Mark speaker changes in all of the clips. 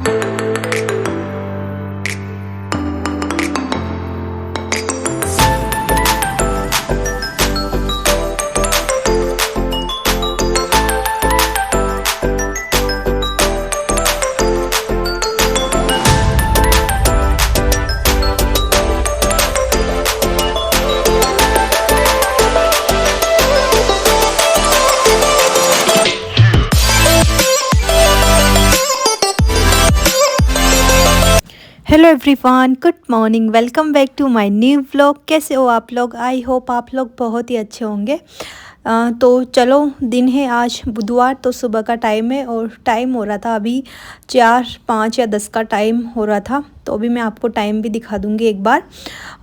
Speaker 1: Hello everyone, good morning. Welcome back to my new vlog. कैसे हो आप लोग? आई होप आप लोग बहुत ही अच्छे होंगे। तो चलो, दिन है आज बुधवार, तो सुबह का टाइम है और टाइम हो रहा था अभी 4, 5 या 10 का टाइम हो रहा था। तो अभी मैं आपको टाइम भी दिखा दूँगी एक बार।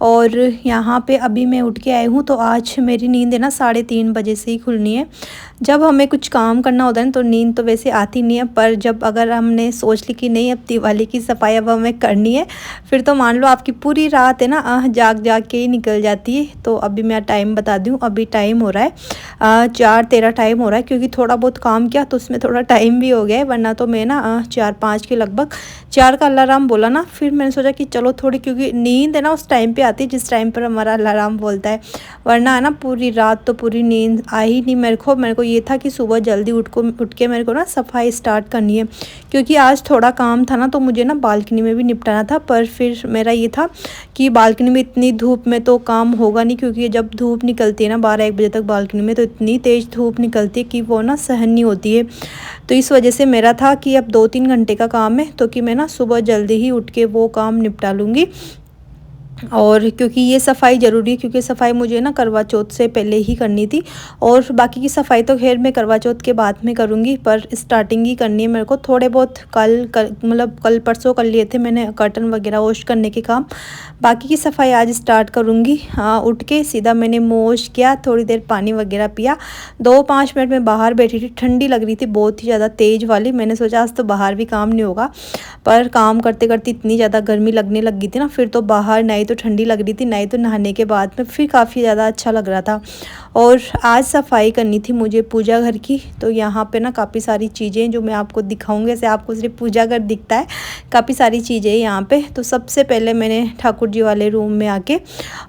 Speaker 1: और यहाँ पे अभी मैं उठ के आई हूँ, तो आज मेरी नींद है ना 3:30 बजे से ही खुलनी है। जब हमें कुछ काम करना होता है ना, तो नींद तो वैसे आती नहीं है, पर जब अगर हमने सोच ली कि नहीं अब दिवाली की सफाई अब हमें करनी है, फिर तो मान लो आपकी पूरी रात है ना जाग जाग के ही निकल जाती है। तो अभी मैं टाइम बता दूँ, अभी टाइम हो रहा है 4:13 टाइम हो रहा है, क्योंकि थोड़ा बहुत काम किया तो उसमें थोड़ा टाइम भी हो गया है। वरना तो मैं ना 4-5 के लगभग 4 का अलार्म बोला ना, फिर मैंने सोचा कि चलो थोड़ी, क्योंकि नींद है ना उस टाइम पे आती है जिस टाइम पर हमारा अलार्म बोलता है। वरना है ना पूरी रात तो पूरी नींद आई नहीं मेरे को ये था कि सुबह जल्दी उठ के मेरे को ना सफाई स्टार्ट करनी है, क्योंकि आज थोड़ा काम था ना, तो मुझे ना बालकनी में भी निपटाना था। पर फिर मेरा ये था कि बालकनी में इतनी धूप में तो काम होगा नहीं, क्योंकि जब धूप निकलती है ना 12-1 बजे तक बालकनी में, तो इतनी तेज़ धूप निकलती है कि वो ना सहन नहीं होती है। तो इस वजह से मेरा था कि अब 2-3 घंटे का काम है, तो कि मैं ना सुबह जल्दी ही उठ के वो काम निपटा लूँगी। और क्योंकि ये सफाई ज़रूरी है, क्योंकि सफाई मुझे ना करवा चौथ से पहले ही करनी थी। और बाकी की सफाई तो खैर मैं करवा चौथ के बाद में करूँगी, पर स्टार्टिंग ही करनी है मेरे को। थोड़े बहुत मतलब कल परसों कर लिए थे मैंने कर्टन वगैरह वॉश करने के काम। बाकी की सफाई आज स्टार्ट करूँगी। उठ के सीधा मैंने मुँह वॉश किया, थोड़ी देर पानी वगैरह पिया, 2-5 मिनट में बाहर बैठी थी। ठंडी लग रही थी बहुत ही ज़्यादा तेज़ वाली। मैंने सोचा आज तो बाहर भी काम नहीं होगा, पर काम करते करते इतनी ज़्यादा गर्मी लगने लगी थी ना, फिर तो बाहर नहीं तो ठंडी लग रही थी, नहीं तो नहाने के बाद में फिर काफ़ी ज़्यादा अच्छा लग रहा था। और आज सफाई करनी थी मुझे पूजा घर की। तो यहाँ पे ना काफ़ी सारी चीज़ें जो मैं आपको दिखाऊंगी, जैसे आपको सिर्फ पूजा घर दिखता है, काफ़ी सारी चीज़ें यहाँ पे। तो सबसे पहले मैंने ठाकुर जी वाले रूम में आके,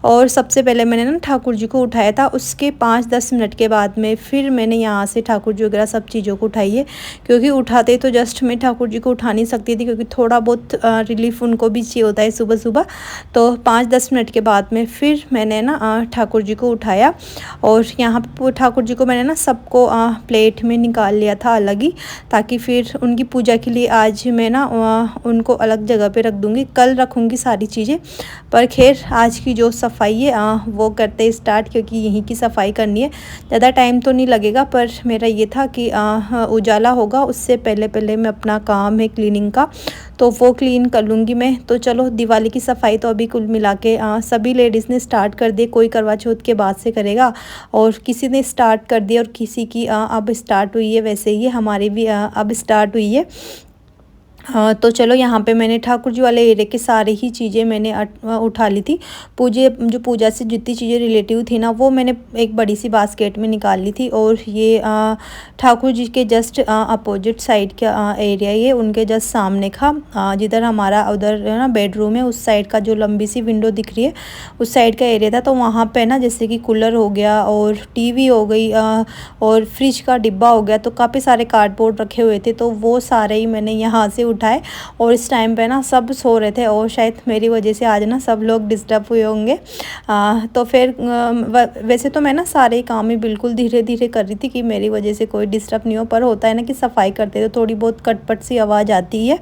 Speaker 1: और सबसे पहले मैंने ना ठाकुर जी को उठाया था। उसके 5-10 मिनट के बाद में फिर मैंने यहाँ से ठाकुर जी वगैरह सब चीज़ों को उठाई है, क्योंकि उठाते तो जस्ट मैं ठाकुर जी को उठा नहीं सकती थी, क्योंकि थोड़ा बहुत रिलीफ उनको भी चाहिए होता है सुबह सुबह। तो 5-10 मिनट के बाद में फिर मैंने ना ठाकुर जी को उठाया। और यहाँ पे ठाकुर जी को मैंने ना सबको प्लेट में निकाल लिया था अलग ही, ताकि फिर उनकी पूजा के लिए आज मैं ना उनको अलग जगह पे रख दूँगी। कल रखूँगी सारी चीज़ें, पर खैर आज की जो सफाई है वो करते स्टार्ट, क्योंकि यहीं की सफाई करनी है। ज़्यादा टाइम तो नहीं लगेगा, पर मेरा ये था कि उजाला होगा उससे पहले पहले मैं अपना काम है क्लीनिंग का, तो वो क्लीन कर लूँगी मैं। तो चलो, दिवाली की सफाई तो अभी कुल मिला के सभी लेडीज़ ने स्टार्ट कर दी। कोई करवा चौथ के बाद से करेगा, और किसी ने स्टार्ट कर दिया, और किसी की अब स्टार्ट हुई है। वैसे ही हमारी भी अब स्टार्ट हुई है। तो चलो, यहाँ पे मैंने ठाकुर जी वाले एरिया की सारी ही चीज़ें मैंने उठा ली थी। पूजा से जितनी चीज़ें रिलेटिव थी ना, वो मैंने एक बड़ी सी बास्केट में निकाल ली थी। और ये ठाकुर जी के जस्ट अपोजिट साइड का एरिया, ये उनके जस्ट सामने का जिधर हमारा उधर ना बेडरूम है, उस साइड का जो लंबी सी विंडो दिख रही है, उस साइड का एरिया था। तो वहाँ पे ना जैसे कि कूलर हो गया, और टीवी हो गई, और फ्रिज का डिब्बा हो गया, तो काफ़ी सारे कार्डबोर्ड रखे हुए थे। तो वो सारे ही मैंने यहाँ से उठाए। और इस टाइम पे ना सब सो रहे थे, और शायद मेरी वजह से आज ना सब लोग डिस्टर्ब हुए होंगे। तो फिर वैसे तो मैं ना सारे काम ही बिल्कुल धीरे धीरे कर रही थी, कि मेरी वजह से कोई डिस्टर्ब नहीं हो। पर होता है ना कि सफाई करते तो थोड़ी बहुत कटपट सी आवाज़ आती है।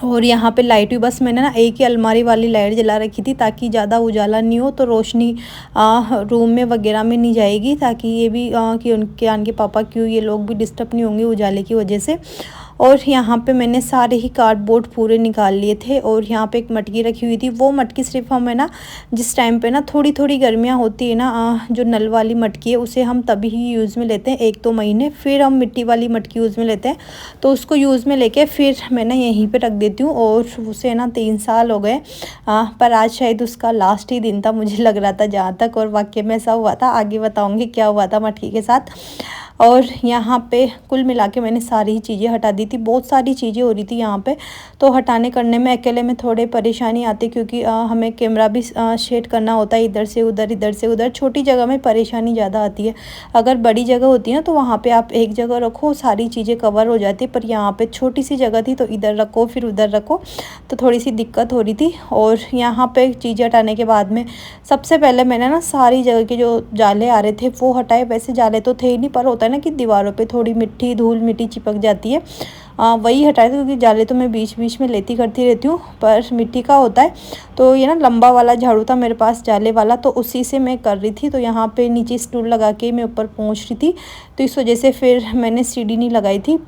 Speaker 1: और यहाँ पे लाइट भी बस मैंने ना एक ही अलमारी वाली लाइट जला रखी थी, ताकि ज़्यादा उजाला नहीं हो, तो रोशनी रूम में वगैरह में नहीं जाएगी, ताकि ये भी कि उनके आने पापा क्यों ये लोग भी डिस्टर्ब नहीं होंगे उजाले की वजह से। और यहाँ पे मैंने सारे ही कार्डबोर्ड पूरे निकाल लिए थे। और यहाँ पे एक मटकी रखी हुई थी, वो मटकी सिर्फ हमें ना जिस टाइम पे ना थोड़ी थोड़ी गर्मियाँ होती है ना, जो नल वाली मटकी है उसे हम तभी ही यूज़ में लेते हैं 1-2 महीने, फिर हम मिट्टी वाली मटकी यूज़ में लेते हैं। तो उसको यूज़ में लेके फिर मैं ना यहीं पे रख देती हूँ। और उसे ना 3 साल हो गए, पर आज शायद उसका लास्ट ही दिन था, मुझे लग रहा था जहाँ तक। और वाकई में ऐसा हुआ था, आगे बताऊँगी क्या हुआ था मटकी के साथ। और यहाँ पे कुल मिला के मैंने सारी ही चीज़ें हटा दी थी। बहुत सारी चीज़ें हो रही थी यहाँ पे, तो हटाने करने में अकेले में थोड़े परेशानी आती, क्योंकि हमें कैमरा भी सेट करना होता है, इधर से उधर इधर से उधर। छोटी जगह में परेशानी ज़्यादा आती है। अगर बड़ी जगह होती है ना तो वहाँ पे आप एक जगह रखो, सारी चीज़ें कवर हो जाती है, पर यहाँ पे छोटी सी जगह थी तो इधर रखो फिर उधर रखो, तो थोड़ी सी दिक्कत हो रही थी। और यहाँ पे चीज़ें हटाने के बाद में सबसे पहले मैंने ना सारी जगह के जो जाले आ रहे थे वो हटाए। वैसे जाले तो थे ही नहीं, पर होता है ना कि दीवारों पे थोड़ी मिट्टी धूल मिट्टी चिपक जाती है, वही हटाए थे, क्योंकि जाले तो मैं बीच बीच में लेती करती रहती हूँ, पर मिट्टी का होता है। तो ये ना लंबा वाला झाड़ू था मेरे पास जाले वाला, तो उसी से मैं कर रही थी। तो यहाँ पे नीचे स्टूल लगा के मैं ऊपर पहुँच रही थी, तो इस वजह से फिर मैंने सीढ़ी नहीं लगाई थी।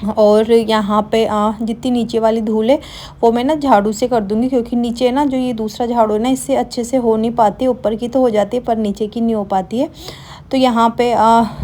Speaker 1: और यहाँ पे जितनी नीचे वाली धूल है वो मैं ना झाड़ू से कर दूँगी, क्योंकि नीचे ना जो ये दूसरा झाड़ू है ना इससे अच्छे से हो नहीं पाती। ऊपर की तो हो जाती है पर नीचे की नहीं हो पाती है। तो यहाँ पे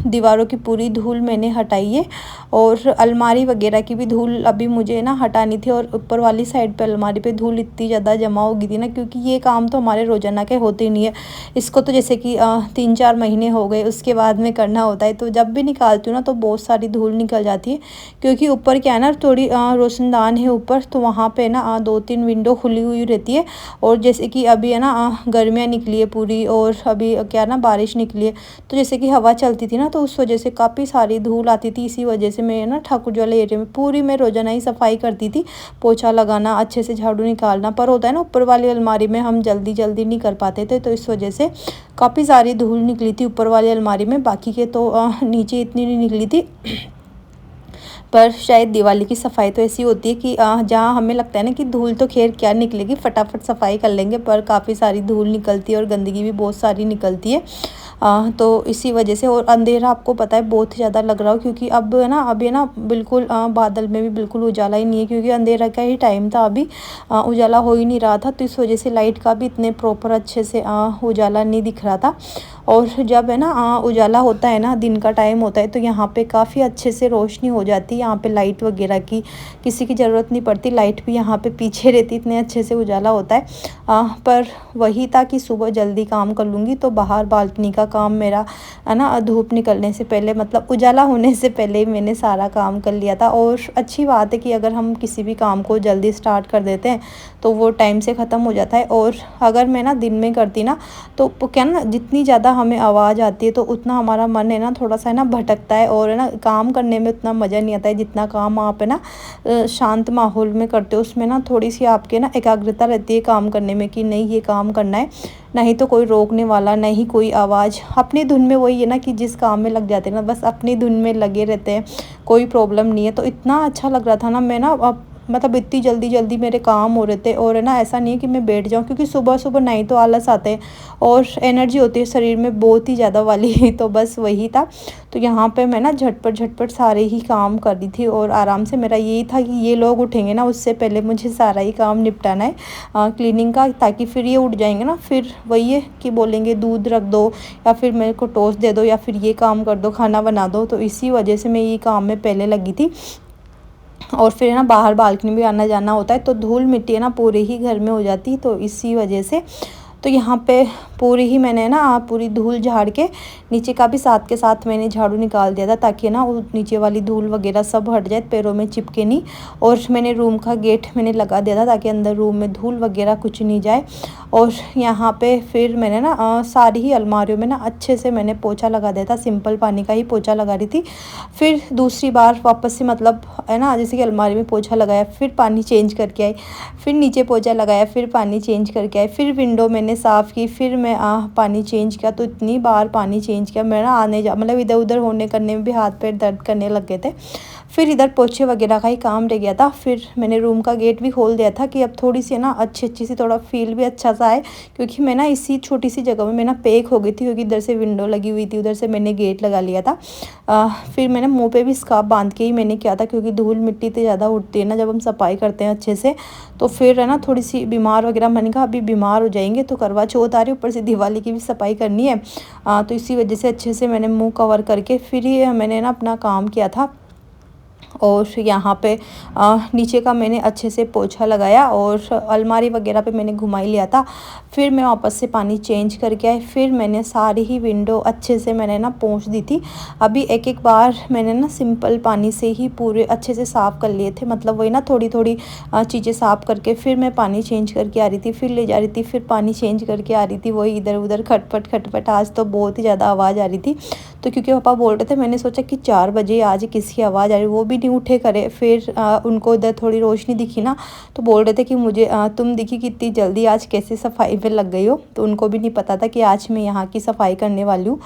Speaker 1: दीवारों की पूरी धूल मैंने हटाई है, और अलमारी वगैरह की भी धूल अभी मुझे ना हटानी थी। और ऊपर वाली साइड पे अलमारी पे धूल इतनी ज़्यादा जमा हो गई थी ना, क्योंकि ये काम तो हमारे रोज़ाना के होते ही नहीं है। इसको तो जैसे कि 3-4 महीने हो गए उसके बाद में करना होता है, तो जब भी निकालती हूँ ना तो बहुत सारी धूल निकल जाती है। क्योंकि ऊपर क्या है ना, थोड़ी रोशनदान है ऊपर, तो वहाँ पे ना 2-3 विंडो खुली हुई रहती है। और जैसे कि अभी है ना गर्मियाँ निकली है पूरी, और अभी क्या ना बारिश निकली है, तो जैसे कि हवा चलती थी ना तो उस वजह से काफ़ी सारी धूल आती थी। इसी वजह से मैं ना ठाकुर वाले एरिया में पूरी मैं रोज़ाना ही सफाई करती थी, पोछा लगाना, अच्छे से झाड़ू निकालना। पर होता है ना ऊपर वाली अलमारी में हम जल्दी जल्दी नहीं कर पाते थे, तो इस वजह से काफ़ी सारी धूल निकली थी ऊपर वाली अलमारी में। बाकी के तो नीचे इतनी नहीं निकली थी। पर शायद दिवाली की सफाई तो ऐसी होती है कि जहाँ हमें लगता है ना कि धूल तो खैर क्या निकलेगी, फटाफट सफाई कर लेंगे, पर काफ़ी सारी धूल निकलती है और गंदगी भी बहुत सारी निकलती है। तो इसी वजह से। और अंधेरा आपको पता है बहुत ज़्यादा लग रहा हो, क्योंकि अब है ना अभी ना बिल्कुल बादल में भी बिल्कुल उजाला ही नहीं है, क्योंकि अंधेरा का ही टाइम था अभी, उजाला हो ही नहीं रहा था। तो इस वजह से लाइट का भी इतने प्रॉपर अच्छे से उजाला नहीं दिख रहा था। और जब है ना उजाला होता है ना, दिन का टाइम होता है, तो यहाँ पे काफ़ी अच्छे से रोशनी हो जाती है। यहाँ पे लाइट वगैरह की किसी की ज़रूरत नहीं पड़ती, लाइट भी यहाँ पे पीछे रहती, इतने अच्छे से उजाला होता है। पर वही था कि सुबह जल्दी काम कर लूँगी तो बाहर बालकनी का काम मेरा है ना धूप निकलने से पहले, मतलब उजाला होने से पहले ही मैंने सारा काम कर लिया था। और अच्छी बात है कि अगर हम किसी भी काम को जल्दी स्टार्ट कर देते हैं तो वो टाइम से ख़त्म हो जाता है। और अगर मैं ना दिन में करती ना तो क्या ना, जितनी ज़्यादा हमें आवाज़ आती है तो उतना हमारा मन है ना थोड़ा सा है ना भटकता है, और है ना काम करने में उतना मज़ा नहीं आता है। जितना काम आप है ना शांत माहौल में करते हो उसमें ना थोड़ी सी आपके ना एकाग्रता रहती है काम करने में, कि नहीं ये काम करना है, नहीं तो कोई रोकने वाला नहीं, कोई आवाज़। अपनी धुन में वही है ना कि जिस काम में लग जाते हैं ना, बस अपनी धुन में लगे रहते हैं, कोई प्रॉब्लम नहीं है। तो इतना अच्छा लग रहा था ना, मैं ना अब मतलब इतनी जल्दी जल्दी मेरे काम हो रहे थे। और है ना ऐसा नहीं है कि मैं बैठ जाऊं, क्योंकि सुबह सुबह नहीं तो आलस आते हैं और एनर्जी होती है शरीर में बहुत ही ज़्यादा वाली तो बस वही था। तो यहाँ पे मैं ना झटपट सारे ही काम कर रही थी, और आराम से मेरा यही था कि ये लोग उठेंगे ना उससे पहले मुझे सारा ही काम निपटाना है क्लीनिंग का, ताकि फिर ये उठ जाएंगे ना, फिर वही है कि बोलेंगे दूध रख दो या फिर मेरे को टोस्ट दे दो या फिर ये काम कर दो, खाना बना दो। तो इसी वजह से मैं ये काम में पहले लगी थी। और फिर ना बाहर बालकनी भी आना जाना होता है, तो धूल मिट्टी है ना पूरे ही घर में हो जाती, तो इसी वजह से। तो यहाँ पे पूरी ही मैंने ना पूरी धूल झाड़ के नीचे का भी साथ के साथ मैंने झाड़ू निकाल दिया था, ताकि ना वो नीचे वाली धूल वगैरह सब हट जाए, पैरों में चिपके नहीं। और मैंने रूम का गेट मैंने लगा दिया था ताकि अंदर रूम में धूल वगैरह कुछ नहीं जाए। और यहाँ पे फिर मैंने ना सारी ही अलमारियों में ना अच्छे से मैंने पोछा लगा दिया था, सिंपल पानी का ही पोछा लगा रही थी। फिर दूसरी बार वापस से मतलब है ना, जैसे कि अलमारी में पोछा लगाया, फिर पानी चेंज करके आई, फिर नीचे पोछा लगाया, फिर पानी चेंज करके आई, फिर विंडो मैंने साफ़ की, फिर मैं पानी चेंज किया। तो इतनी बार पानी चेंज किया, मैं ना आने जा मतलब इधर उधर होने करने में भी हाथ पैर दर्द करने लग गए थे। फिर इधर पोछे वगैरह का ही काम रह गया था। फिर मैंने रूम का गेट भी खोल दिया था कि अब थोड़ी सी ना अच्छी सी थोड़ा फील भी अच्छा सा आए, क्योंकि मैं ना इसी छोटी सी जगह में मैं ना पैक हो गई थी, क्योंकि इधर से विंडो लगी हुई थी, उधर से मैंने गेट लगा लिया था। फिर मैंने मुँह पे भी स्कार्फ बांध के ही मैंने किया था, क्योंकि धूल मिट्टी इतनी ज़्यादा उठती है ना जब हम सफाई करते हैं अच्छे से, तो फिर है ना थोड़ी सी बीमार वगैरह, मैंने कहा अभी बीमार हो जाएंगे, तो करवा चौथ आ रही, ऊपर से दिवाली की भी सफाई करनी है। तो इसी वजह से अच्छे से मैंने मुँह कवर करके फिर ही मैंने ना अपना काम किया था। और यहाँ पे नीचे का मैंने अच्छे से पोछा लगाया और अलमारी वगैरह पे मैंने घुमा ही लिया था। फिर मैं वापस से पानी चेंज करके आई। फिर मैंने सारी ही विंडो अच्छे से मैंने ना पोंछ दी थी। अभी एक एक बार मैंने ना सिंपल पानी से ही पूरे अच्छे से साफ़ कर लिए थे, मतलब वही ना थोड़ी थोड़ी चीज़ें साफ़ करके फिर मैं पानी चेंज करके आ रही थी, फिर ले जा रही थी, फिर पानी चेंज करके आ रही थी। वही इधर उधर खटपट खटपट। आज तो बहुत ही ज़्यादा आवाज़ आ रही थी। तो क्योंकि पापा बोल रहे थे, मैंने सोचा कि 4 बजे आज किसकी आवाज़ आ रही, वो भी नहीं उठे करे। फिर उनको इधर थोड़ी रोशनी दिखी ना, तो बोल रहे थे कि मुझे तुम दिखी कितनी जल्दी, आज कैसे सफाई पे लग गई हो। तो उनको भी नहीं पता था कि आज मैं यहाँ की सफाई करने वाली हूँ।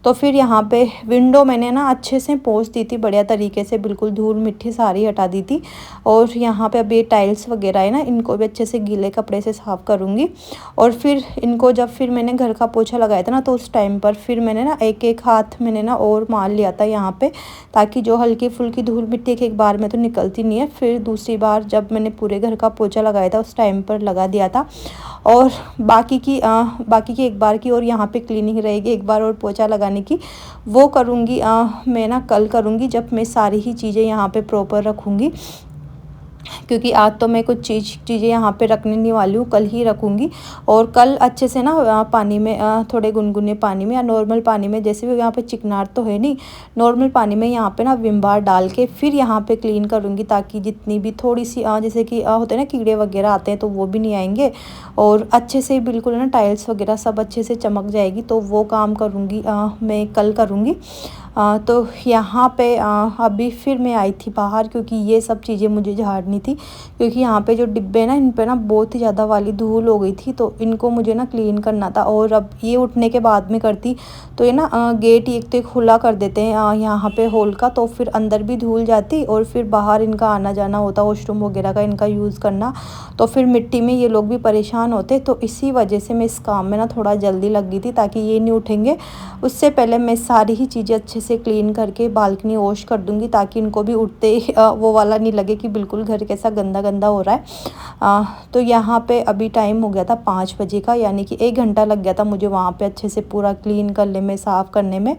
Speaker 1: तो फिर यहाँ पे विंडो मैंने ना अच्छे से पोंछ दी थी बढ़िया तरीके से, बिल्कुल धूल मिट्टी सारी हटा दी थी। और यहाँ पे अब ये टाइल्स वगैरह है ना, इनको भी अच्छे से गीले कपड़े से साफ़ करूँगी। और फिर इनको जब फिर मैंने घर का पोछा लगाया था ना, तो उस टाइम पर फिर मैंने ना एक एक हाथ मैंने ना और मार लिया था यहाँ पे, ताकि जो हल्की फुल्की धूल मिट्टी एक बार में तो निकलती नहीं है। फिर दूसरी बार जब मैंने पूरे घर का पोछा लगाया था उस टाइम पर लगा दिया था। और बाकी की एक बार की और यहाँ पे क्लीनिंग रहेगी, एक बार और पोछा लगाने की, वो करूँगी मैं ना कल करूँगी, जब मैं सारी ही चीज़ें यहाँ पे प्रॉपर रखूँगी। क्योंकि आज तो मैं कुछ चीज़ें यहाँ पे रखने नहीं वाली हूँ, कल ही रखूँगी। और कल अच्छे से ना पानी में थोड़े गुनगुने पानी में या नॉर्मल पानी में, जैसे भी यहाँ पे चिकनाहट तो है नहीं, नॉर्मल पानी में यहाँ पे ना विम बार डाल के फिर यहाँ पे क्लीन करूँगी, ताकि जितनी भी थोड़ी सी जैसे कि होते हैं ना कीड़े वगैरह आते हैं, तो वो भी नहीं आएंगे। और अच्छे से बिल्कुल ना टाइल्स वगैरह सब अच्छे से चमक जाएगी। तो वो काम करूँगी मैं कल करूँगी। तो यहाँ पे अभी फिर मैं आई थी बाहर, क्योंकि ये सब चीज़ें मुझे झाड़नी थी। क्योंकि यहाँ पे जो डिब्बे ना, इन पे ना बहुत ही ज़्यादा वाली धूल हो गई थी, तो इनको मुझे ना क्लीन करना था। और अब ये उठने के बाद में करती तो ये ना गेट एक तो खुला कर देते हैं यहाँ पे हॉल का, तो फिर अंदर भी धूल जाती और फिर बाहर इनका आना जाना होता, वॉशरूम वगैरह का इनका यूज़ करना, तो फिर मिट्टी में ये लोग भी परेशान होते। तो इसी वजह से मैं इस काम में ना थोड़ा जल्दी लग गई थी, ताकि ये नहीं उठेंगे। उससे पहले मैं सारी ही चीज़ें अच्छे से क्लीन करके बालकनी वॉश कर दूँगी, ताकि इनको भी उठते वो वाला नहीं लगे कि बिल्कुल घर कैसा गंदा गंदा हो रहा है। तो यहाँ पे अभी टाइम हो गया था 5 बजे का, यानी कि 1 घंटा लग गया था मुझे वहाँ पे अच्छे से पूरा क्लीन करने में, साफ़ करने में।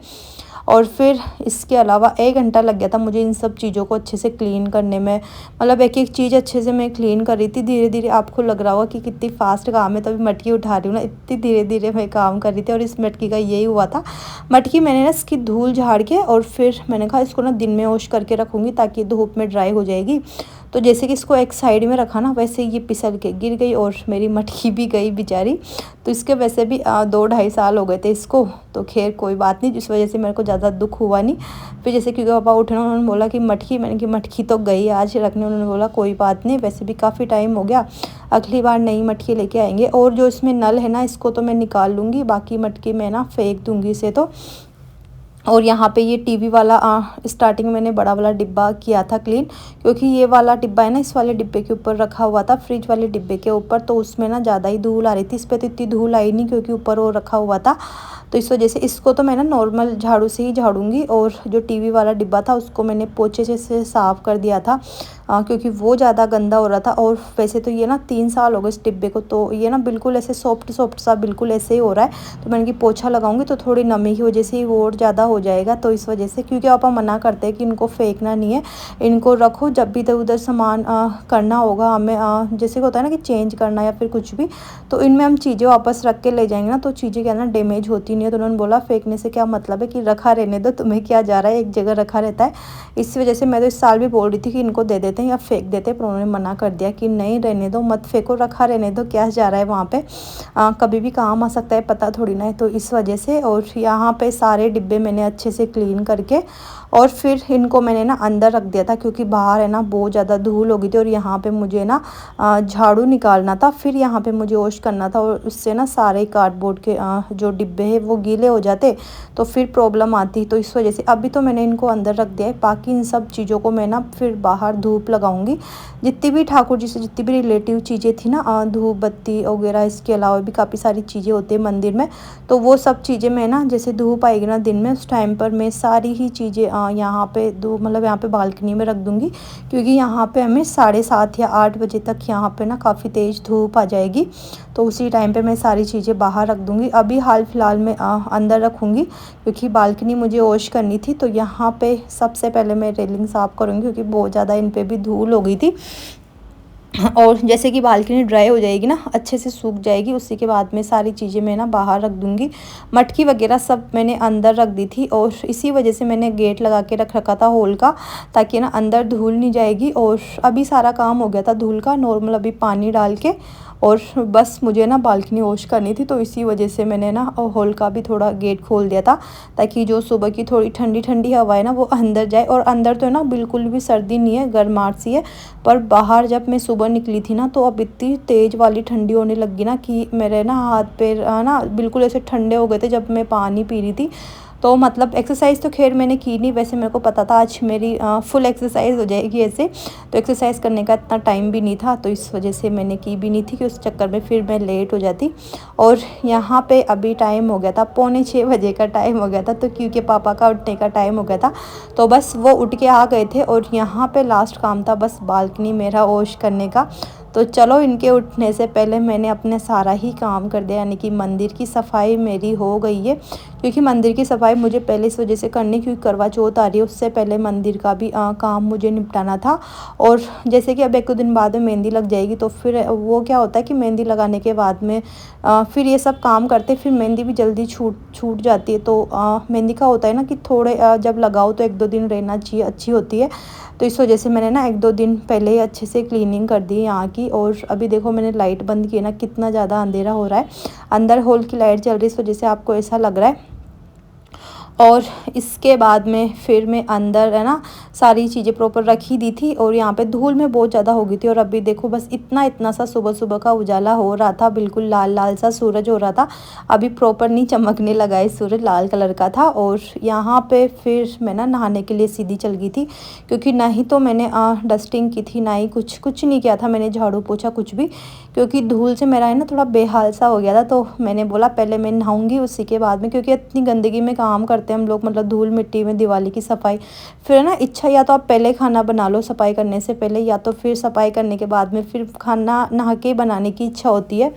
Speaker 1: और फिर इसके अलावा 1 घंटा लग गया था मुझे इन सब चीज़ों को अच्छे से क्लीन करने में। मतलब एक एक चीज़ अच्छे से मैं क्लीन कर रही थी धीरे धीरे। आपको लग रहा होगा कि कितनी फास्ट काम है, तभी मटकी उठा रही हूँ ना, इतनी धीरे धीरे मैं काम कर रही थी। और इस मटकी का यही हुआ था, मटकी मैंने ना इसकी धूल झाड़ के और फिर मैंने कहा इसको ना दिन में वॉश करके रखूँगी, ताकि धूप में ड्राई हो जाएगी। तो जैसे कि इसको एक साइड में रखा ना, वैसे ये फिसल के गिर गई और मेरी मटकी भी गई बेचारी। तो इसके वैसे भी 2-2.5 साल हो गए थे इसको। तो खैर कोई बात नहीं, जिस वजह से मेरे को ज़्यादा दुख हुआ नहीं। फिर जैसे क्योंकि पापा उठे ना, उन्होंने बोला कि मटकी, मैंने कि मटकी तो गई आज रखने। उन्होंने बोला कोई बात नहीं, वैसे भी काफ़ी टाइम हो गया, अगली बार नई मटकी लेके आएंगे। और जो इसमें नल है ना, इसको तो मैं निकाल लूँगी, बाकी मटकी मैं ना फेंक दूँगी इसे तो। और यहाँ पे ये टीवी वाला स्टार्टिंग में मैंने बड़ा वाला डिब्बा किया था क्लीन, क्योंकि ये वाला डिब्बा है ना, इस वाले डिब्बे के ऊपर रखा हुआ था, फ्रिज वाले डिब्बे के ऊपर। तो उसमें ना ज़्यादा ही धूल आ रही थी, इस पर तो इतनी धूल आई नहीं, क्योंकि ऊपर वो रखा हुआ था। तो इस वजह से इसको तो मैं ना नॉर्मल झाड़ू से ही झाड़ूंगी। और जो टीवी वाला डिब्बा था उसको मैंने पोछे से साफ़ कर दिया था, क्योंकि वो ज़्यादा गंदा हो रहा था। और वैसे तो ये ना 3 साल हो गए इस डिब्बे को, तो ये ना बिल्कुल ऐसे सॉफ्ट सॉफ्ट सा बिल्कुल ऐसे ही हो रहा है। तो मैंने कि पोछा लगाऊंगी तो थोड़ी नमी की वजह से ही वो और ज़्यादा हो जाएगा। तो इस वजह से, क्योंकि पापा मना करते हैं कि इनको फेंकना नहीं है, इनको रखो, जब भी इधर उधर सामान करना होगा हमें, जैसे होता है ना कि चेंज करना या फिर कुछ भी, तो इनमें हम चीज़ें वापस रख के ले जाएंगे ना, तो चीज़ें क्या ना डैमेज होती नहीं है। तो उन्होंने बोला फेंकने से क्या मतलब है, कि रखा रहने दो, तुम्हें क्या जा रहा है, एक जगह रखा रहता है। इस वजह से मैं तो इस साल भी बोल रही थी कि इनको दे देते हैं या फेंक देते, पर उन्होंने मना कर दिया कि नहीं, रहने दो, मत फेंको, रखा रहने दो, क्या जा रहा है वहाँ पे, कभी भी काम आ सकता है, पता थोड़ी ना है। तो इस वजह से। और यहाँ पे सारे डिब्बे मैंने अच्छे से क्लीन करके और फिर इनको मैंने ना अंदर रख दिया था, क्योंकि बाहर है ना बहुत ज़्यादा धूल हो गई थी। और यहाँ पे मुझे ना झाड़ू निकालना था, फिर यहाँ पे मुझे वॉश करना था, और उससे ना सारे कार्डबोर्ड के जो डिब्बे हैं वो गीले हो जाते, तो फिर प्रॉब्लम आती। तो इस वजह से अभी तो मैंने इनको अंदर रख दिया है, बाकी इन सब चीज़ों को मैं ना फिर बाहर धूप धूप लगाऊंगी। जितनी भी ठाकुर जी से जितनी भी रिलेटिव चीज़ें थी ना, धूप बत्ती वगैरह, इसके अलावा भी काफ़ी सारी चीज़ें होती है मंदिर में, तो वो सब चीज़ें मैं ना जैसे धूप आएगी ना दिन में, उस टाइम पर मैं सारी ही चीज़ें यहाँ पे धूप मतलब यहाँ पे बालकनी में रख दूँगी, क्योंकि यहाँ पे हमें 7:30 या 8 बजे तक यहाँ पे ना काफ़ी तेज़ धूप आ जाएगी। तो उसी टाइम पे मैं सारी चीज़ें बाहर रख दूँगी। अभी हाल फ़िलहाल मैं अंदर रखूँगी, क्योंकि बालकनी मुझे वॉश करनी थी। तो यहाँ पे सबसे पहले मैं रेलिंग साफ़ करूँगी, क्योंकि बहुत ज़्यादा इन पे भी धूल हो गई थी। और जैसे कि बालकनी ड्राई हो जाएगी ना, अच्छे से सूख जाएगी, उसी के बाद में सारी चीज़ें मैं ना बाहर रख दूँगी। मटकी वगैरह सब मैंने अंदर रख दी थी, और इसी वजह से मैंने गेट लगा के रख रखा था हॉल का, ताकि ना अंदर धूल नहीं जाएगी। और अभी सारा काम हो गया था धूल का, नॉर्मल अभी पानी डाल के, और बस मुझे ना बालकनी वॉश करनी थी। तो इसी वजह से मैंने ना हॉल का भी थोड़ा गेट खोल दिया था, ताकि जो सुबह की थोड़ी ठंडी ठंडी हवा है ना वो अंदर जाए। और अंदर तो है ना बिल्कुल भी सर्दी नहीं है, गर्माहट सी है, पर बाहर जब मैं सुबह निकली थी ना, तो अब इतनी तेज़ वाली ठंडी होने लगी ना कि मेरे ना हाथ पैर ना बिल्कुल ऐसे ठंडे हो गए थे जब मैं पानी पी रही थी। तो मतलब एक्सरसाइज़ तो खैर मैंने की नहीं, वैसे मेरे को पता था आज मेरी फुल एक्सरसाइज हो जाएगी ऐसे, तो एक्सरसाइज करने का इतना टाइम भी नहीं था, तो इस वजह से मैंने की भी नहीं थी, कि उस चक्कर में फिर मैं लेट हो जाती। और यहाँ पे अभी टाइम हो गया था 5:45 बजे का टाइम हो गया था, तो क्योंकि पापा का उठने का टाइम हो गया था, तो बस वो उठ के आ गए थे। और यहाँ पे लास्ट काम था बस बालकनी मेरा वॉश करने का। तो चलो, इनके उठने से पहले मैंने अपने सारा ही काम कर दिया, यानी कि मंदिर की सफाई मेरी हो गई है। क्योंकि मंदिर की सफाई मुझे पहले इस वजह से करनी, क्योंकि करवा चौथ आ रही है, उससे पहले मंदिर का भी काम मुझे निपटाना था। और जैसे कि अब 1-2 दिन बाद में मेहंदी लग जाएगी, तो फिर वो क्या होता है कि मेहंदी लगाने के बाद में फिर ये सब काम करते, फिर मेहंदी भी जल्दी छूट जाती है। तो मेहंदी का होता है ना कि थोड़े जब लगाओ तो 1-2 दिन रहना चाहिए, अच्छी होती है। तो इस वजह से मैंने ना 1-2 दिन पहले ही अच्छे से क्लीनिंग कर दी यहाँ की। और अभी देखो मैंने लाइट बंद की है ना, कितना ज़्यादा अंधेरा हो रहा है। अंदर हॉल की लाइट चल रही है, इस वजह से आपको ऐसा लग रहा है। और इसके बाद में फिर मैं अंदर है ना सारी चीज़ें प्रॉपर रख ही दी थी, और यहाँ पे धूल में बहुत ज़्यादा हो गई थी। और अभी देखो बस इतना इतना सा सुबह सुबह का उजाला हो रहा था, बिल्कुल लाल लाल सा सूरज हो रहा था। अभी प्रॉपर नहीं चमकने लगा है सूरज, लाल कलर का था। और यहाँ पे फिर मैं ना नहाने के लिए सीधी चल गई थी, क्योंकि ना ही तो मैंने डस्टिंग की थी, ना ही कुछ नहीं किया था मैंने, झाड़ू पोछा कुछ भी, क्योंकि धूल से मेरा है ना थोड़ा बेहाल सा हो गया था। तो मैंने बोला पहले मैं नहाऊंगी, उसी के बाद में, क्योंकि इतनी गंदगी में काम करते हैं हम लोग, मतलब धूल मिट्टी में दिवाली की सफाई। फिर ना इच्छा, या तो आप पहले खाना बना लो सफाई करने से पहले, या तो फिर सफाई करने के बाद में फिर खाना नहा के बनाने की इच्छा होती है।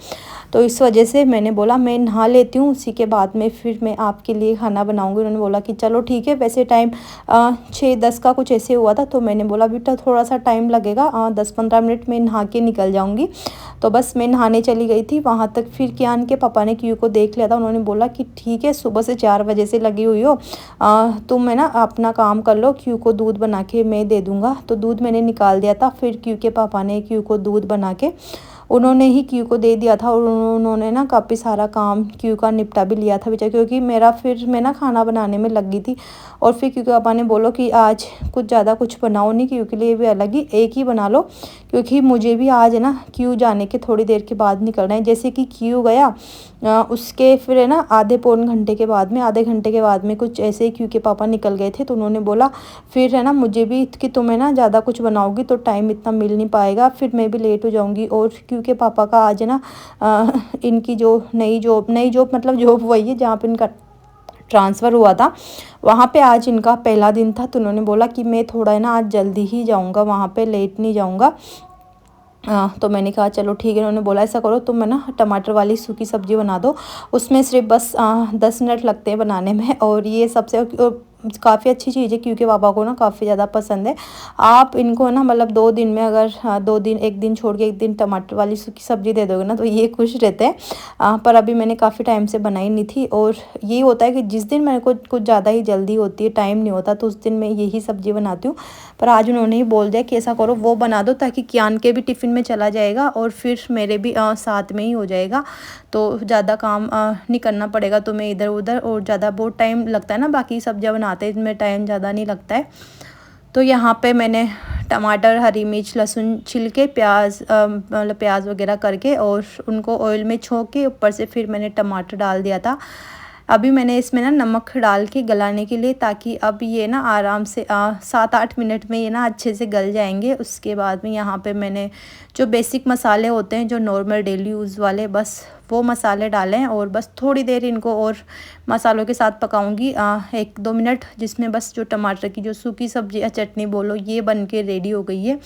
Speaker 1: तो इस वजह से मैंने बोला मैं नहा लेती हूँ, उसी के बाद में फिर मैं आपके लिए खाना बनाऊँगी। उन्होंने बोला कि चलो ठीक है। वैसे टाइम 6-10 का कुछ ऐसे हुआ था, तो मैंने बोला बेटा थोड़ा सा टाइम लगेगा, 10-15 मिनट में नहा के निकल जाऊँगी। तो बस मैं नहाने चली गई थी वहाँ तक। फिर कियान के पापा ने क्यू को देख लिया था, उन्होंने बोला कि ठीक है, सुबह से 4 बजे से लगी हुई हो, तुम है ना अपना काम कर लो, क्यू को दूध बना के मैं दे दूँगा। तो दूध मैंने निकाल दिया था, फिर क्यू के पापा ने क्यू को दूध बना के उन्होंने ही क्यू को दे दिया था। और उन्होंने ना काफ़ी सारा काम क्यू का निपटा भी लिया था बेचारा, क्योंकि फिर मैं ना खाना बनाने में लग गई थी। और फिर क्यू के पापा ने बोलो कि आज कुछ ज़्यादा कुछ बनाओ नहीं, क्यू के लिए भी अलग ही एक ही बना लो, क्योंकि मुझे भी आज है ना क्यू जाने के थोड़ी देर के बाद निकलना है। जैसे कि क्यू गया उसके फिर है ना आधे घंटे के बाद में कुछ ऐसे ही क्यू के पापा निकल गए थे। तो उन्होंने बोला फिर है ना मुझे भी कि तुम्हें ना ज़्यादा कुछ बनाओगी तो टाइम इतना मिल नहीं पाएगा, फिर मैं भी लेट हो जाऊंगी। और क्यू के पापा का आज है ना इनकी जो नई जॉब मतलब जॉब वही है जहाँ पे इनका ट्रांसफ़र हुआ था, वहाँ पे आज इनका पहला दिन था। तो उन्होंने बोला कि मैं थोड़ा है ना आज जल्दी ही जाऊँगा वहाँ पे, लेट नहीं जाऊँगा। तो मैंने कहा चलो ठीक है। उन्होंने बोला ऐसा करो तुम है ना टमाटर वाली सूखी सब्ज़ी बना दो, उसमें सिर्फ बस 10 मिनट लगते हैं बनाने में। और ये सबसे काफ़ी अच्छी चीज़ है, क्योंकि पापा को ना काफ़ी ज़्यादा पसंद है। आप इनको ना मतलब 2 दिन में अगर 2 दिन, एक दिन छोड़ के एक दिन टमाटर वाली सूखी सब्ज़ी दे दोगे ना, तो ये खुश रहते हैं। पर अभी मैंने काफ़ी टाइम से बनाई नहीं थी। और ये होता है कि जिस दिन मेरे को कुछ ज़्यादा ही जल्दी होती है, टाइम नहीं होता, तो उस दिन मैं यही सब्ज़ी बनाती हूँ। पर आज उन्होंने ही बोल दिया कि ऐसा करो वो बना दो, ताकि कियान के भी टिफ़िन में चला जाएगा और फिर मेरे भी साथ में ही हो जाएगा। तो ज़्यादा काम नहीं करना पड़ेगा तुम्हें इधर उधर, और ज़्यादा बहुत टाइम लगता है ना बाकी सब्जियां बनाते हैं, इनमें टाइम ज़्यादा नहीं लगता है। तो यहाँ पे मैंने टमाटर, हरी मिर्च, लहसुन छिल के, प्याज मतलब प्याज वगैरह करके और उनको ऑयल में छोंक के ऊपर से फिर मैंने टमाटर डाल दिया था। अभी मैंने इसमें ना नमक डाल के गलाने के लिए, ताकि अब ये ना आराम से 7-8 मिनट में ये ना अच्छे से गल जाएंगे। उसके बाद में यहाँ पे मैंने जो बेसिक मसाले होते हैं, जो नॉर्मल डेली यूज़ वाले, बस वो मसाले डाले हैं और बस थोड़ी देर इनको और मसालों के साथ पकाऊंगी 1-2 मिनट, जिसमें बस जो टमाटर की जो सूखी सब्जी या चटनी बोलो, ये बन के रेडी हो गई है।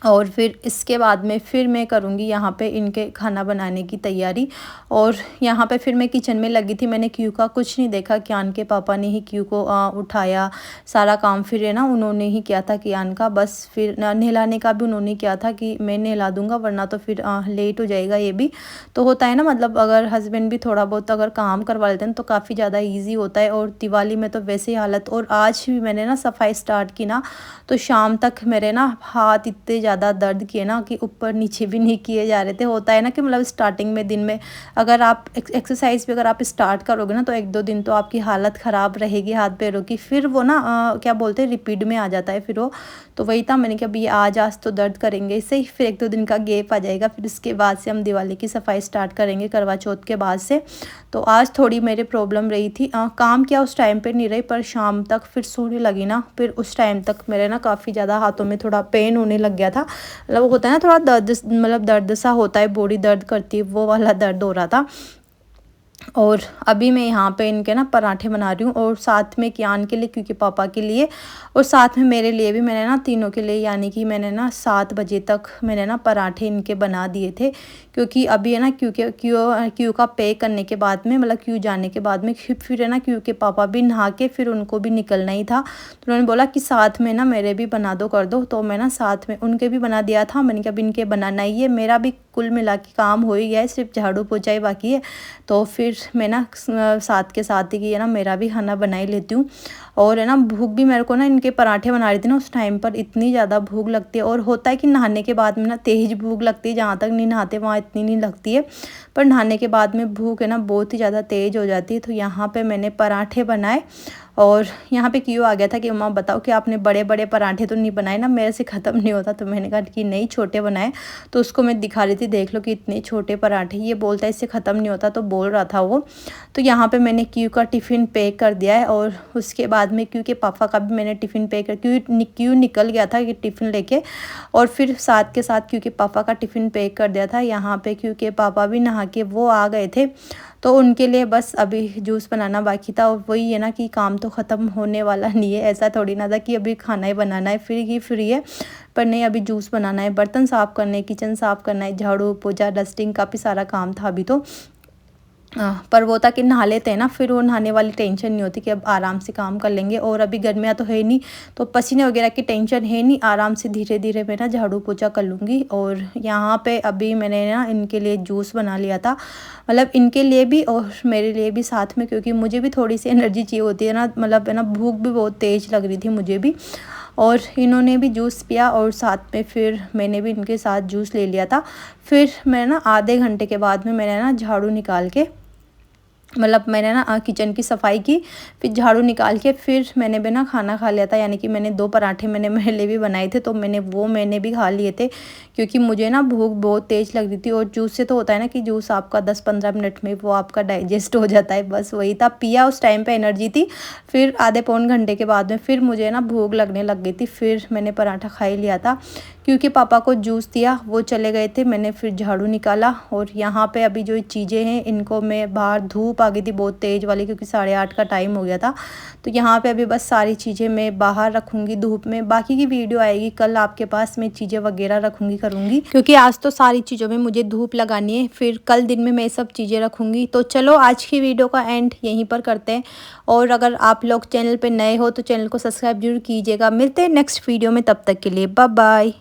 Speaker 1: और फिर इसके बाद में फिर मैं करूँगी यहाँ पे इनके खाना बनाने की तैयारी। और यहाँ पे फिर मैं किचन में लगी थी, मैंने क्यू का कुछ नहीं देखा। कियान के पापा ने ही क्यू को उठाया, सारा काम फिर है ना उन्होंने ही किया था कियान का। बस फिर नहलाने का भी उन्होंने किया था कि मैं नहला दूँगा, वरना तो फिर लेट हो जाएगा। ये भी तो होता है ना, मतलब अगर हस्बैंड भी थोड़ा बहुत अगर काम करवा लेते हैं तो काफ़ी ज़्यादा ईजी होता है। और दिवाली में तो वैसे ही हालत, और आज भी मैंने ना सफाई स्टार्ट की ना, तो शाम तक मेरे ना हाथ इतने ज़्यादा दर्द किए ना कि ऊपर नीचे भी नहीं किए जा रहे थे। होता है ना कि मतलब स्टार्टिंग में दिन में अगर आप एक्सरसाइज भी अगर आप स्टार्ट करोगे ना, तो 1-2 दिन तो आपकी हालत ख़राब रहेगी हाथ पैरों की। फिर वो ना क्या बोलते हैं, रिपीट में आ जाता है फिर वो। तो वही था, मैंने कहा अभी आज तो दर्द करेंगे इससे ही, फिर 1-2 दिन का गैप आ जाएगा। फिर इसके बाद से हम दिवाली की सफाई स्टार्ट करेंगे, करवा चौथ के बाद से। तो आज थोड़ी मेरे प्रॉब्लम रही थी, काम किया उस टाइम पे नहीं रही, पर शाम तक फिर सोने लगी ना, फिर उस टाइम तक मेरे ना काफ़ी ज़्यादा हाथों में थोड़ा पेन होने लग गया था। मतलब होता है ना थोड़ा दर्द, मतलब दर्द सा होता है, बॉडी दर्द करती है, वो वाला दर्द हो रहा था। और अभी मैं यहाँ पे इनके ना पराठे बना रही हूँ, और साथ में कियान के लिए, क्योंकि पापा के लिए, और साथ में मेरे लिए भी। मैंने ना तीनों के लिए, यानी कि मैंने ना 7 बजे तक मैंने ना पराठे इनके बना दिए थे। क्योंकि अभी है ना क्यू का पे करने के बाद में, मतलब क्यू जाने के बाद में फिर है ना क्यू के पापा भी नहा के फिर उनको भी निकलना ही था। तो उन्होंने बोला कि साथ में ना मेरे भी बना दो, कर दो। तो मैं ना साथ में उनके भी बना दिया था। मैंने कहा अब इनके बनाना ही है, मेरा भी कुल मिला के काम हो ही गया है, सिर्फ झाड़ू पोछा ही बाकी है। तो फिर मैं ना साथ के साथ ही है ना मेरा भी खाना बना ही लेती हूँ। और है ना भूख भी मेरे को ना, इनके पराठे बना रही थी ना उस टाइम पर, इतनी ज़्यादा भूख लगती है। और होता है कि नहाने के बाद में ना तेज़ भूख लगती है, जहाँ तक नहीं नहाते वहाँ इतनी नहीं लगती है, पर नहाने के बाद में भूख है ना बहुत ही ज़्यादा तेज़ हो जाती है। तो यहाँ पे मैंने पराठे बनाए, और यहाँ पे क्यों आ गया था कि मम्मा बताओ कि आपने बड़े बड़े पराठे तो नहीं बनाए ना, मेरे से ख़त्म नहीं होता। तो मैंने कहा कि नहीं, छोटे बनाए। तो उसको मैं दिखा रही थी, देख लो कि इतने छोटे पराठे, ये बोलता है इससे ख़त्म नहीं होता, तो बोल रहा था वो। तो यहाँ पे मैंने क्यू का टिफ़िन पैक कर दिया है, और उसके बाद में क्यू के पापा का भी मैंने टिफ़िन पैक कर, क्यू निकल गया था कि टिफ़िन लेके, और फिर साथ के साथ क्यू के पापा का टिफ़िन पैक कर दिया था। यहाँ पे क्यू के पापा भी नहा के वो आ गए थे, तो उनके लिए बस अभी जूस बनाना बाकी था। और वही है ना कि काम तो ख़त्म होने वाला नहीं है, ऐसा थोड़ी ना था कि अभी खाना ही बनाना है फिर ही फ्री है, पर नहीं, अभी जूस बनाना है, बर्तन साफ़ करने, किचन साफ़ करना है, झाड़ू पोछा डस्टिंग का भी सारा काम था अभी तो। पर वो था कि नहा लेते हैं ना, फिर वो नहाने वाली टेंशन नहीं होती कि अब आराम से काम कर लेंगे। और अभी गर्मियाँ तो है नहीं, तो पसीने वगैरह की टेंशन है नहीं, आराम से धीरे धीरे मैं ना झाड़ू पोछा कर लूँगी। और यहाँ पे अभी मैंने ना इनके लिए जूस बना लिया था, मतलब इनके लिए भी और मेरे लिए भी साथ में, क्योंकि मुझे भी थोड़ी सी एनर्जी चाहिए होती है ना, मतलब है ना भूख भी बहुत तेज़ लग रही थी मुझे भी। और इन्होंने भी जूस पिया, और साथ में फिर मैंने भी इनके साथ जूस ले लिया था। फिर मैं ना आधे घंटे के बाद में मैंने ना झाड़ू निकाल के, मतलब मैंने ना किचन की सफाई की, फिर झाड़ू निकाल के फिर मैंने भी ना खाना खा लिया था। यानी कि मैंने 2 पराठे मैंने मेरे लिए भी बनाए थे, तो मैंने भी खा लिए थे, क्योंकि मुझे ना भूख बहुत तेज़ लग रही थी। और जूस से तो होता है ना कि जूस आपका 10-15 मिनट में वो आपका डाइजेस्ट हो जाता है, बस वही था, पिया उस टाइम पर एनर्जी थी। फिर आधे पौन घंटे के बाद में फिर मुझे ना भूख लगने लग गई थी, फिर मैंने पराठा खा ही लिया था। क्योंकि पापा को जूस दिया, वो चले गए थे, मैंने फिर झाड़ू निकाला। और यहाँ पे अभी जो चीज़ें हैं इनको मैं बाहर, धूप आ गई थी बहुत तेज़ वाली, क्योंकि 8:30 का टाइम हो गया था। तो यहाँ पे अभी बस सारी चीज़ें मैं बाहर रखूँगी धूप में। बाकी की वीडियो आएगी कल आपके पास, मैं चीज़ें वगैरह रखूँगी करूँगी, क्योंकि आज तो सारी चीज़ों में मुझे धूप लगानी है, फिर कल दिन में मैं सब चीज़ें रखूँगी। तो चलो आज की वीडियो का एंड यहीं पर करते हैं। और अगर आप लोग चैनल पर नए हो तो चैनल को सब्सक्राइब जरूर कीजिएगा। मिलते हैं नेक्स्ट वीडियो में, तब तक के लिए बाय बाय।